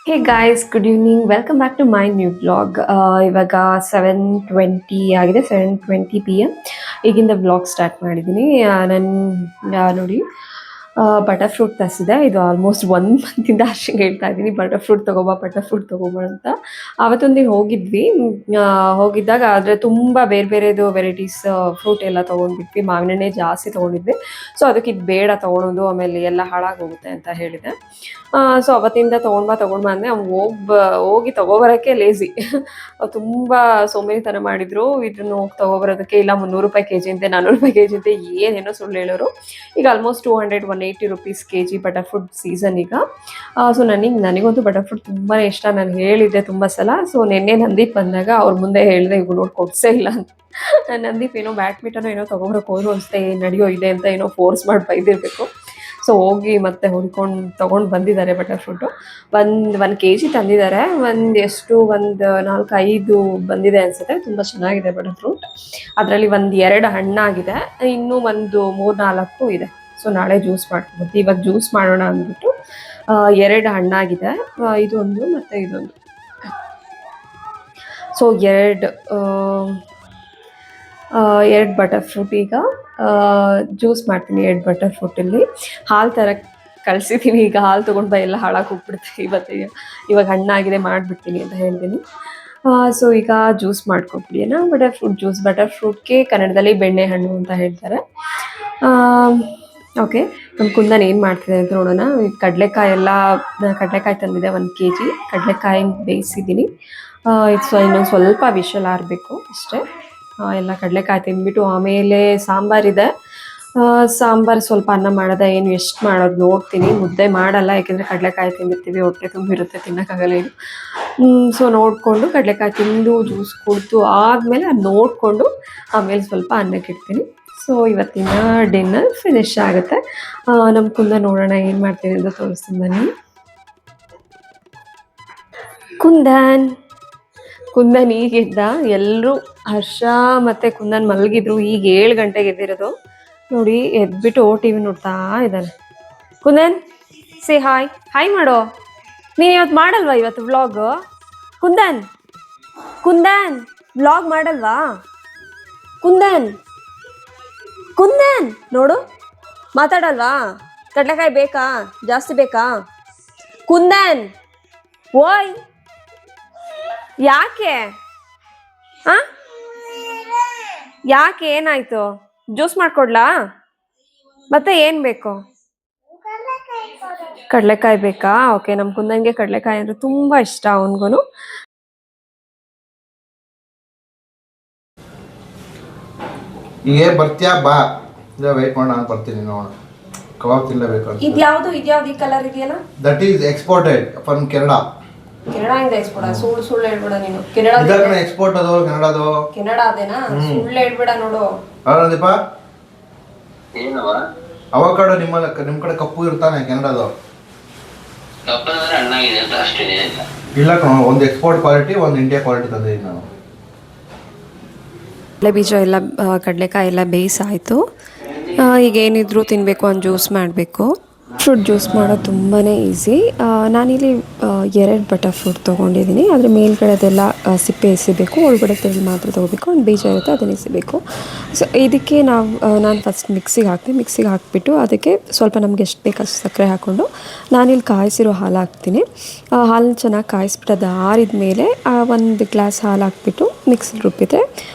Hey guys, good evening. Welcome back to my new blog. ಇವಾಗ 7:20 ಆಗಿದೆ, 7:20 PM. ಈಗಿಂದ blog start ಮಾಡಿದ್ದೀನಿ. ನಾನು ನೋಡಿ ಬಟರ್ ಫ್ರೂಟ್ ತರಿಸಿದೆ. ಇದು ಆಲ್ಮೋಸ್ಟ್ 1 ಮಂತಿಂದ ಅಷ್ಟಂಗೆ ಹೇಳ್ತಾ ಇದ್ದೀನಿ, ಬಟರ್ ಫ್ರೂಟ್ ತಗೋಬಾ ಅಂತ. ಆವತ್ತೊಂದು ದಿನ ಹೋಗಿದ್ವಿ. ಹೋಗಿದ್ದಾಗ ಆದರೆ ತುಂಬ ಬೇರೆ ಬೇರೆದು ವೆರೈಟೀಸ್ ಫ್ರೂಟ್ ಎಲ್ಲ ತೊಗೊಂಡ್ಬಿಟ್ವಿ. ಮಾವಿನ ಹಣ್ಣೆ ಜಾಸ್ತಿ ತೊಗೊಂಡಿದ್ವಿ. ಸೊ ಅದಕ್ಕೆ ಇದು ಬೇಡ ತೊಗೊಳೋದು, ಆಮೇಲೆ ಎಲ್ಲ ಹಾಳಾಗೋಗುತ್ತೆ ಅಂತ ಹೇಳಿದೆ. ಸೊ ಅವತ್ತಿಂದ ತೊಗೊಂಡು ಬಾ ಅಂದರೆ ಅವ್ನು ಹೋಗಿ ತೊಗೊಬರೋಕ್ಕೆ ಲೇಝಿ. ತುಂಬ ಸೋಂಬೇರಿತನ ಮಾಡಿದರು. ಇದನ್ನು ಹೋಗಿ ತೊಗೊಬರೋದಕ್ಕೆ ಇಲ್ಲ ₹300 ಕೆಜಿ ಅಂತೆ, ₹400 ಕೆಜಿ ಅಂತೆ, ಏನೇನೋ ಸುಳ್ಳು ಹೇಳೋರು. ಈಗ almost 200, ₹180 KG butter fruit season ಈಗ. ಸೊ ನನಗಂತೂ ಬಟರ್ ಫ್ರೂಟ್ ತುಂಬಾ ಇಷ್ಟ. ನಾನು ಹೇಳಿದ್ದೆ ತುಂಬ ಸಲ. ಸೊ ನಿನ್ನೆ ನಂದೀಪ್ ಬಂದಾಗ ಅವ್ರ ಮುಂದೆ ಹೇಳಿದೆ, ಇವ್ರು ನೋಡಿ ಕೊಡ್ಸೇ ಇಲ್ಲ ಅಂತ. ನಂದೀಪ್ ಏನೋ ಬ್ಯಾಡ್ಮಿಂಟನೋ ಏನೋ ತೊಗೊಬರಕ್ಕೆ ಹೋದ್ರು ಅನಿಸುತ್ತೆ, ನಡೆಯೋ ಇದೆ ಅಂತ ಏನೋ ಫೋರ್ಸ್ ಮಾಡಿ ಬೈದಿರಬೇಕು. ಸೊ ಹೋಗಿ ಮತ್ತೆ ತೊಗೊಂಡು ಬಂದಿದ್ದಾರೆ ಬಟರ್ ಫ್ರೂಟು. ಒಂದು ಕೆಜಿ ತಂದಿದ್ದಾರೆ. ಒಂದು 4-5 ಬಂದಿದೆ ಅನಿಸುತ್ತೆ. ತುಂಬ ಚೆನ್ನಾಗಿದೆ ಬಟರ್ ಫ್ರೂಟ್. ಅದರಲ್ಲಿ 2 ಹಣ್ಣಾಗಿದೆ, ಇನ್ನೂ ಒಂದು 3-4 ಇದೆ. ಸೊ ನಾಳೆ ಜ್ಯೂಸ್ ಮಾಡ್ಕೊಬೋದು. ಇವಾಗ ಜ್ಯೂಸ್ ಮಾಡೋಣ ಅಂದ್ಬಿಟ್ಟು 2 ಹಣ್ಣಾಗಿದೆ, ಇದೊಂದು ಮತ್ತು ಇದೊಂದು. ಸೊ 2 ಬಟರ್ ಫ್ರೂಟ್ ಈಗ ಜ್ಯೂಸ್ ಮಾಡ್ತೀನಿ. 2 ಬಟರ್ ಫ್ರೂಟಲ್ಲಿ ಹಾಲು ತರಕ್ಕೆ ಕಳಿಸಿದ್ದೀನಿ. ಈಗ ಹಾಲು ತೊಗೊಂಡು ಎಲ್ಲ ಹಾಳಾಗಿ ಹೋಗ್ಬಿಡುತ್ತೆ. ಇವಾಗ ಹಣ್ಣಾಗಿದೆ ಮಾಡಿಬಿಡ್ತೀನಿ ಅಂತ ಹೇಳ್ತೀನಿ. ಸೊ ಈಗ ಜ್ಯೂಸ್ ಮಾಡ್ಕೊಬಿಡಿಯೋಣ. ಬಟರ್ ಫ್ರೂಟ್ಗೆ ಕನ್ನಡದಲ್ಲಿ ಬೆಣ್ಣೆಹಣ್ಣು ಅಂತ ಹೇಳ್ತಾರೆ. ಓಕೆ, ನಮ್ಮ ಕುಂದನ್ ಏನು ಮಾಡ್ತಿದೆ ಅಂತ ನೋಡೋಣ. ಕಡಲೆಕಾಯಿ ತಂದಿದೆ 1 ಕೆಜಿ. ಕಡಲೆಕಾಯಿನ ಬೇಯಿಸಿದ್ದೀನಿ. ಇನ್ನೊಂದು ಸ್ವಲ್ಪ ವಿಷಲ್ ಆರಬೇಕು ಅಷ್ಟೇ. ಎಲ್ಲ ಕಡಲೆಕಾಯಿ ತಿಂದ್ಬಿಟ್ಟು ಆಮೇಲೆ ಸಾಂಬಾರಿದೆ. ಸಾಂಬಾರು ಸ್ವಲ್ಪ ಅನ್ನ ಮಾಡೋದ, ಏನು ಎಷ್ಟು ಮಾಡೋದು ನೋಡ್ತೀನಿ. ಮುದ್ದೆ ಮಾಡಲ್ಲ, ಯಾಕೆಂದರೆ ಕಡಲೆಕಾಯಿ ತಿಂದಿರ್ತೀವಿ, ಹೊಟ್ಟೆ ತುಂಬಿರುತ್ತೆ, ತಿನ್ನೋಕ್ಕಾಗಲ್ಲ ಇದು. ಸೊ ನೋಡಿಕೊಂಡು ಕಡಲೆಕಾಯಿ ತಿಂದು ಜ್ಯೂಸ್ ಕುಡಿದು ಆದಮೇಲೆ ಅದು ನೋಡಿಕೊಂಡು ಆಮೇಲೆ ಸ್ವಲ್ಪ ಅನ್ನಕ್ಕೆ ಇಡ್ತೀನಿ. ಸೊ ಇವತ್ತಿನ ಡಿನ್ನರ್ ಫಿನಿಶ್ ಆಗುತ್ತೆ. ನಮ್ಮ ಕುಂದ ನೋಡೋಣ ಏನು ಮಾಡ್ತೀನಿ ಅಂತ ತೋರಿಸ್ತೀನಿ ಬನ್ನಿ. ಕುಂದನ್ ಈಗಿದ್ದ. ಎಲ್ಲರೂ ಹರ್ಷ ಮತ್ತು ಕುಂದನ್ ಮಲಗಿದ್ರು. ಈಗ 7 ಗಂಟೆಗೆ ಎದ್ದಿರೋದು ನೋಡಿ. ಎದ್ಬಿಟ್ಟು TV ನೋಡ್ತಾ ಇದ್ದಾನೆ. ಕುಂದನ್ ಸೇ ಹಾಯ್ ಮಾಡೋ. ನೀನು ಇವತ್ತು ಮಾಡಲ್ವಾ ವ್ಲಾಗ್? ಕುಂದನ್ ವ್ಲಾಗ್ ಮಾಡಲ್ವಾ? ಕುಂದನ್ ನೋಡು, ಮಾತಾಡಲ್ವಾ? ಕಡಲೆಕಾಯಿ ಬೇಕಾ? ಜಾಸ್ತಿ ಬೇಕಾ? ಕುಂದನ್ ಓಯ್, ಯಾಕೆ ಯಾಕೆ, ಏನಾಯ್ತು? ಜ್ಯೂಸ್ ಮಾಡ್ಕೊಡ್ಲಾ? ಮತ್ತೆ ಏನು ಬೇಕು? ಕಡಲೆಕಾಯಿ ಬೇಕಾ? ಓಕೆ, ನಮ್ಮ ಕುಂದನ್ಗೆ ಕಡಲೆಕಾಯಿ ಅಂದರೆ ತುಂಬ ಇಷ್ಟ. ಅವನಿಗೂ ಈಗ ಬರ್ತೀಯಾ? ಬಾ, ವೇಟ್ ಮಾಡೋಣ, ನಾನು ಬರ್ತೀನಿ. ನೋಡೋಣ, ಕಬಾಬ್ ತಿನ್ನಲೇಬೇಕು. ಇದ್ಯಾವುದು ಈ ಕಲರ್ ಇದೆಯಲ್ಲ, that is exported from Canada. ಕೆನಡಾಯಿಂದ ಎಕ್ಸ್ಪೋರ್ಟ್? ಸುಳ್ಳು ಹೇಳ್ಬೇಡ ನೀನು. ಎಕ್ಸ್ಪೋರ್ಟ್ ಅದು ಕೆನಡಾದು. ಕೆನಡಾದೇನಾ? ಸುಳ್ಳು ಹೇಳ್ಬೇಡ ನೋಡು. ದೀಪ, ಅವಕಾಡೋ ನಿಮ್ಮ ಕಡೆ ಕಪ್ಪು ಇರ್ತಾನೆ ಕೆನಡಾದು. ಇಲ್ಲ ಕಣ, ಒಂದು ಎಕ್ಸ್ಪೋರ್ಟ್ ಕ್ವಾಲಿಟಿ, ಒಂದು ಇಂಡಿಯಾ ಕ್ವಾಲಿಟಿ ತಂದಿದ್ದೀನಿ ನಾನು. ಬೀಜ ಎಲ್ಲ ಕಡಲೆಕಾಯಿ ಎಲ್ಲ ಬೇಯಿಸಾಯಿತು. ಈಗ ಏನಿದ್ರು ತಿನ್ನಬೇಕು, ಒಂದು ಜ್ಯೂಸ್ ಮಾಡಬೇಕು. ಫ್ರೂಟ್ ಜ್ಯೂಸ್ ಮಾಡೋದು ತುಂಬಾ ಈಸಿ. ನಾನಿಲ್ಲಿ 2 ಬಟರ್ ಫ್ರೂಟ್ ತೊಗೊಂಡಿದ್ದೀನಿ. ಅದ್ರ ಮೇಲ್ಗಡೆದೆಲ್ಲ ಸಿಪ್ಪೆ ಎಸಿಬೇಕು, ಒಳಗಡೆ ತೆಗೆದು ಮಾತ್ರ ತೊಗೋಬೇಕು. ಒಂದು ಬೀಜ ಇರುತ್ತೆ, ಅದನ್ನು ಎಸಿಬೇಕು. ಸೊ ಇದಕ್ಕೆ ನಾನು ಫಸ್ಟ್ ಮಿಕ್ಸಿಗೆ ಹಾಕಿಬಿಟ್ಟು ಅದಕ್ಕೆ ಸ್ವಲ್ಪ ನಮ್ಗೆ ಎಷ್ಟು ಬೇಕಷ್ಟು ಸಕ್ಕರೆ ಹಾಕ್ಕೊಂಡು ನಾನಿಲ್ಲಿ ಕಾಯಿಸಿರೋ ಹಾಲು ಹಾಕ್ತೀನಿ. ಹಾಲನ್ನ ಚೆನ್ನಾಗಿ ಕಾಯಿಸ್ಬಿಟ್ಟು ಅದು ಆರಿದ ಮೇಲೆ 1 ಗ್ಲಾಸ್ ಹಾಲು ಹಾಕ್ಬಿಟ್ಟು ಮಿಕ್ಸಿಲಿ ರುಬ್ಬಿದ್ರೆ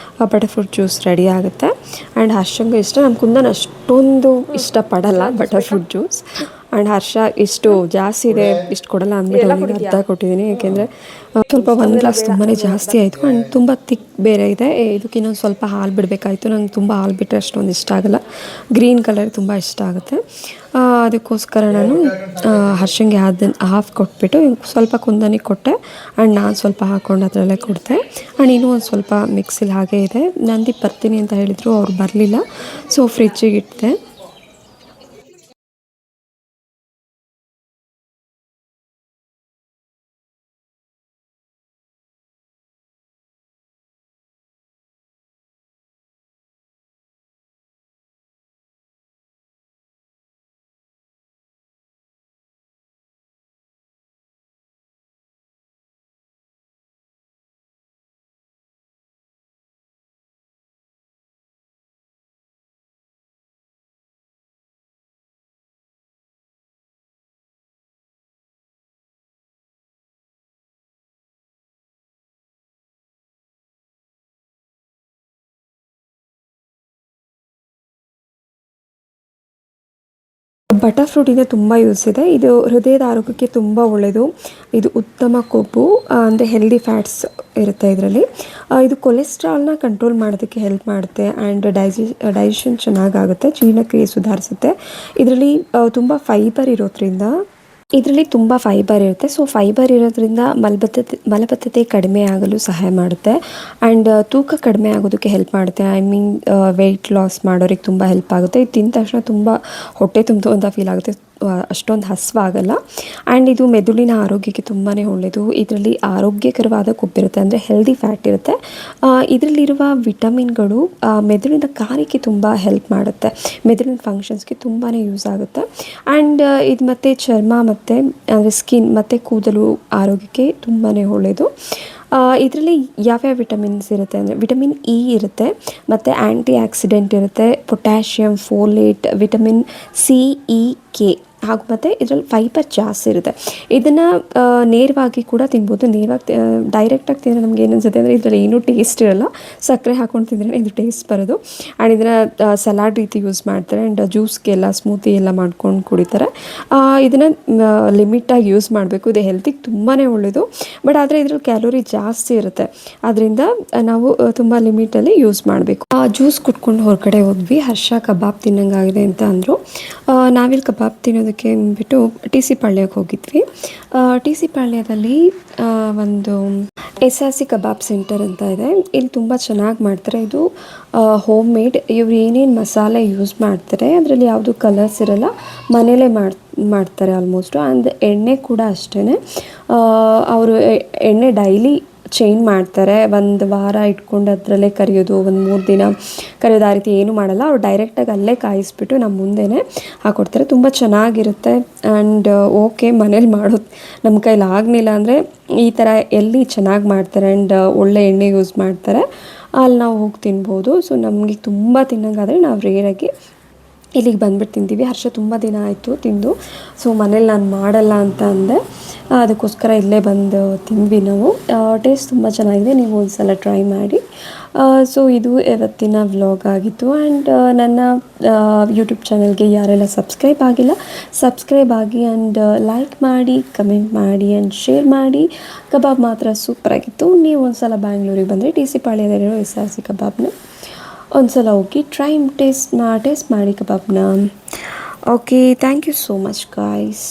ಬಟರ್ ಫ್ರೂಟ್ ಜ್ಯೂಸ್ ರೆಡಿ ಆಗುತ್ತೆ. ಆ್ಯಂಡ್ ಹರ್ಷಂಗೂ ಇಷ್ಟ. ನಮ್ಮ ಕುಂದನ್ ಅಷ್ಟೊಂದು ಇಷ್ಟಪಡಲ್ಲ ಬಟರ್ ಫ್ರೂಟ್ ಜ್ಯೂಸ್. ಆ್ಯಂಡ್ ಹರ್ಷ ಇಷ್ಟು ಜಾಸ್ತಿ ಇದೆ, ಇಷ್ಟು ಕೊಡಲ್ಲ ಅಂದ್ಬಿಟ್ಟು ಅವನಿಗೆ ಅರ್ಧ ಕೊಟ್ಟಿದ್ದೀನಿ. ಏಕೆಂದರೆ ಸ್ವಲ್ಪ 1 ಗ್ಲಾಸ್ ತುಂಬಾ ಜಾಸ್ತಿ ಆಯಿತು. ಆ್ಯಂಡ್ ತುಂಬ ತಿಕ್ ಬೇರೆ ಇದೆ. ಇದಕ್ಕೆ ಇನ್ನೊಂದು ಸ್ವಲ್ಪ ಹಾಲು ಬಿಡಬೇಕಾಯಿತು. ನಂಗೆ ತುಂಬ ಹಾಲು ಬಿಟ್ಟರೆ ಅಷ್ಟೊಂದು ಇಷ್ಟ ಆಗೋಲ್ಲ. ಗ್ರೀನ್ ಕಲರ್ ತುಂಬ ಇಷ್ಟ ಆಗುತ್ತೆ. ಅದಕ್ಕೋಸ್ಕರ ನಾನು ಹರ್ಷಂಗೆ ಅದನ್ನು ಹಾಫ್ ಕೊಟ್ಬಿಟ್ಟು ಸ್ವಲ್ಪ ಕುಂದನಿಗೆ ಕೊಟ್ಟೆ. ಆ್ಯಂಡ್ ನಾನು ಸ್ವಲ್ಪ ಹಾಕ್ಕೊಂಡು ಅದರಲ್ಲೇ ಕೊಡ್ತೆ. ಆ್ಯಂಡ್ ಇನ್ನೂ ಒಂದು ಸ್ವಲ್ಪ ಮಿಕ್ಸಿಲಿ ಹಾಗೇ ಇದೆ. ನಂದಿ ಬರ್ತೀನಿ ಅಂತ ಹೇಳಿದರು, ಅವ್ರು ಬರಲಿಲ್ಲ. ಸೊ ಫ್ರಿಜ್ಜಿಗೆ ಇಟ್ಟಿದೆ. ಬಟರ್ ಫ್ರೂಟಿಂದ ತುಂಬ ಯೂಸ್ ಇದೆ. ಇದು ಹೃದಯದ ಆರೋಗ್ಯಕ್ಕೆ ತುಂಬ ಒಳ್ಳೆಯದು. ಇದು ಉತ್ತಮ ಕೊಬ್ಬು ಅಂದರೆ ಹೆಲ್ದಿ ಫ್ಯಾಟ್ಸ್ ಇರುತ್ತೆ ಇದರಲ್ಲಿ. ಇದು ಕೊಲೆಸ್ಟ್ರಾಲ್ನ ಕಂಟ್ರೋಲ್ ಮಾಡೋದಕ್ಕೆ ಹೆಲ್ಪ್ ಮಾಡುತ್ತೆ ಆ್ಯಂಡ್ ಡೈಜೆಷನ್ ಚೆನ್ನಾಗಾಗುತ್ತೆ, ಜೀರ್ಣಕ್ರಿಯೆ ಸುಧಾರಿಸುತ್ತೆ. ಇದರಲ್ಲಿ ತುಂಬ ಫೈಬರ್ ಇರೋದ್ರಿಂದ ಸೊ ಫೈಬರ್ ಇರೋದ್ರಿಂದ ಮಲಬದ್ಧತೆ ಕಡಿಮೆ ಆಗಲು ಸಹಾಯ ಮಾಡುತ್ತೆ ಆ್ಯಂಡ್ ತೂಕ ಕಡಿಮೆ ಆಗೋದಕ್ಕೆ ಹೆಲ್ಪ್ ಮಾಡುತ್ತೆ. ವೆಯ್ಟ್ ಲಾಸ್ ಮಾಡೋರಿಗೆ ತುಂಬ ಹೆಲ್ಪ್ ಆಗುತ್ತೆ. ಇದು ತಿಂದ ತಕ್ಷಣ ತುಂಬ ಹೊಟ್ಟೆ ತುಂಬಿತು ಅಂತ ಫೀಲ್ ಆಗುತ್ತೆ, ಅಷ್ಟೊಂದು ಹಸಿವಾಗಲ್ಲ. ಆ್ಯಂಡ್ ಇದು ಮೆದುಳಿನ ಆರೋಗ್ಯಕ್ಕೆ ತುಂಬಾ ಒಳ್ಳೆಯದು. ಇದರಲ್ಲಿ ಆರೋಗ್ಯಕರವಾದ ಕೊಬ್ಬಿರುತ್ತೆ, ಅಂದರೆ ಹೆಲ್ದಿ ಫ್ಯಾಟ್ ಇರುತ್ತೆ. ಇದರಲ್ಲಿರುವ ವಿಟಮಿನ್ಗಳು ಮೆದುಳಿನ ಕಾರ್ಯಕ್ಕೆ ತುಂಬ ಹೆಲ್ಪ್ ಮಾಡುತ್ತೆ, ಮೆದುಳಿನ ಫಂಕ್ಷನ್ಸ್ಗೆ ತುಂಬಾ ಯೂಸ್ ಆಗುತ್ತೆ. ಆ್ಯಂಡ್ ಇದು ಮತ್ತು ಚರ್ಮ ಮತ್ತು ಅಂದರೆ ಸ್ಕಿನ್ ಮತ್ತು ಕೂದಲು ಆರೋಗ್ಯಕ್ಕೆ ತುಂಬಾ ಒಳ್ಳೆಯದು. ಇದರಲ್ಲಿ ಯಾವ್ಯಾವ ವಿಟಮಿನ್ಸ್ ಇರುತ್ತೆ ಅಂದರೆ ವಿಟಮಿನ್ ಇ ಇರುತ್ತೆ, ಮತ್ತು ಆ್ಯಂಟಿ ಆಕ್ಸಿಡೆಂಟ್ ಇರುತ್ತೆ, potassium, folate, vitamin C, E, K ಹಾಗೂ ಮತ್ತು ಇದರಲ್ಲಿ ಫೈಬರ್ ಜಾಸ್ತಿ ಇರುತ್ತೆ. ಇದನ್ನು ನೇರವಾಗಿ ಕೂಡ ತಿನ್ಬೋದು. ಡೈರೆಕ್ಟಾಗಿ ತಿಂದರೆ ನಮ್ಗೆ ಏನು ಅನ್ಸುತ್ತೆ ಅಂದರೆ ಇದರಲ್ಲಿ ಏನೂ ಟೇಸ್ಟ್ ಇರೋಲ್ಲ, ಸಕ್ಕರೆ ಹಾಕ್ಕೊಂಡು ತಿಂದರೆ ಇದು ಟೇಸ್ಟ್ ಬರೋದು. ಆ್ಯಂಡ್ ಇದನ್ನು ಸಲಾಡ್ ರೀತಿ ಯೂಸ್ ಮಾಡ್ತಾರೆ ಆ್ಯಂಡ್ ಜ್ಯೂಸ್ಗೆಲ್ಲ ಸ್ಮೂತಿ ಎಲ್ಲ ಮಾಡ್ಕೊಂಡು ಕುಡಿತಾರೆ. ಇದನ್ನು ಲಿಮಿಟಾಗಿ ಯೂಸ್ ಮಾಡಬೇಕು. ಇದು ಹೆಲ್ತಿಗೆ ತುಂಬಾ ಒಳ್ಳೆಯದು. ಬಟ್ ಆದರೆ ಇದರಲ್ಲಿ ಕ್ಯಾಲೋರಿ ಜಾಸ್ತಿ ಇರುತ್ತೆ, ಅದರಿಂದ ನಾವು ತುಂಬ ಲಿಮಿಟಲ್ಲಿ ಯೂಸ್ ಮಾಡಬೇಕು. ಜ್ಯೂಸ್ ಕುಟ್ಕೊಂಡು ಹೊರಗಡೆ ಹೋದ್ವಿ. ಹರ್ಷ ಕಬಾಬ್ ತಿನ್ನಂಗಾಗಿದೆ ಅಂತ ಅಂದರು. ನಾವಿಲ್ಲಿ ಕಬಾಬ್ ತಿನ್ನೋದಕ್ಕೆ ಅಂದ್ಬಿಟ್ಟು ಟಿ ಸಿ ಪಾಳ್ಯಕ್ಕೆ ಹೋಗಿದ್ವಿ. ಟಿ ಸಿ ಪಾಳ್ಯದಲ್ಲಿ ಒಂದು SRC ಕಬಾಬ್ ಸೆಂಟರ್ ಅಂತ ಇದೆ. ಇಲ್ಲಿ ತುಂಬ ಚೆನ್ನಾಗಿ ಮಾಡ್ತಾರೆ. ಇದು ಹೋಮ್ ಮೇಡ್. ಇವ್ರು ಏನೇನು ಮಸಾಲೆ ಯೂಸ್ ಮಾಡ್ತಾರೆ ಅದರಲ್ಲಿ ಯಾವುದು ಕಲರ್ಸ್ ಇರೋಲ್ಲ, ಮನೇಲೇ ಮಾಡ್ತಾರೆ ಆಲ್ಮೋಸ್ಟು. ಆ್ಯಂಡ್ ಎಣ್ಣೆ ಕೂಡ ಅಷ್ಟೇ, ಅವರು ಎಣ್ಣೆ ಡೈಲಿ ಚೇಂಜ್ ಮಾಡ್ತಾರೆ. ಒಂದು ವಾರ ಇಟ್ಕೊಂಡು ಅದರಲ್ಲೇ ಕರಿಯೋದು, ಒಂದು 3 ದಿನ ಕರಿಯೋದು, ಆ ರೀತಿ ಏನೂ ಮಾಡಲ್ಲ. ಅವ್ರು ಡೈರೆಕ್ಟಾಗಿ ಅಲ್ಲೇ ಕಾಯಿಸ್ಬಿಟ್ಟು ನಮ್ಮ ಮುಂದೆನೇ ಹಾಕ್ಕೊಡ್ತಾರೆ. ತುಂಬ ಚೆನ್ನಾಗಿರುತ್ತೆ. ಆ್ಯಂಡ್ ಓಕೆ, ಮನೇಲಿ ಮಾಡೋದು ನಮ್ಮ ಕೈಲಿ ಆಗಲಿಲ್ಲ ಅಂದರೆ ಈ ಥರ ಎಲ್ಲಿ ಚೆನ್ನಾಗಿ ಮಾಡ್ತಾರೆ ಆ್ಯಂಡ್ ಒಳ್ಳೆ ಎಣ್ಣೆ ಯೂಸ್ ಮಾಡ್ತಾರೆ ಅಲ್ಲಿ ನಾವು ಹೋಗಿ ತಿನ್ಬೋದು. ಸೊ ನಮಗೆ ತುಂಬ ತಿನ್ನೋಂಗಾದರೆ ನಾವು ರೇರಾಗಿ ಇಲ್ಲಿಗೆ ಬಂದುಬಿಟ್ಟು ತಿಂತೀವಿ. ಹರ್ಷ ತುಂಬ ದಿನ ಆಯಿತು ತಿಂದು, ಸೊ ಮನೇಲಿ ನಾನು ಮಾಡಲ್ಲ ಅಂತ ಅಂದೆ, ಅದಕ್ಕೋಸ್ಕರ ಇಲ್ಲೇ ಬಂದು ತಿಂದ್ವಿ ನಾವು. ಟೇಸ್ಟ್ ತುಂಬ ಚೆನ್ನಾಗಿದೆ, ನೀವು ಒಂದು ಸಲ ಟ್ರೈ ಮಾಡಿ. ಸೊ ಇದು ಇವತ್ತಿನ ವ್ಲಾಗ್ ಆಗಿತ್ತು. ಆ್ಯಂಡ್ ನನ್ನ ಯೂಟ್ಯೂಬ್ ಚಾನಲ್ಗೆ ಯಾರೆಲ್ಲ ಸಬ್ಸ್ಕ್ರೈಬ್ ಆಗಿಲ್ಲ, ಸಬ್ಸ್ಕ್ರೈಬ್ ಆಗಿ ಆ್ಯಂಡ್ ಲೈಕ್ ಮಾಡಿ, ಕಮೆಂಟ್ ಮಾಡಿ ಆ್ಯಂಡ್ ಶೇರ್ ಮಾಡಿ. ಕಬಾಬ್ ಮಾತ್ರ ಸೂಪರಾಗಿತ್ತು. ನೀವು ಒಂದು ಸಲ ಬ್ಯಾಂಗ್ಳೂರಿಗೆ ಬಂದರೆ ಟಿ ಸಿ ಪಾಳ್ಯದಲ್ಲಿರೋ SRC ಕಬಾಬ್ನ ಒಂದು ಸಲ ಹೋಗಿ ಟೇಸ್ಟ್ ಮಾಡಿ ಕಬಾಬ್ನ. Okay, thank you so much guys.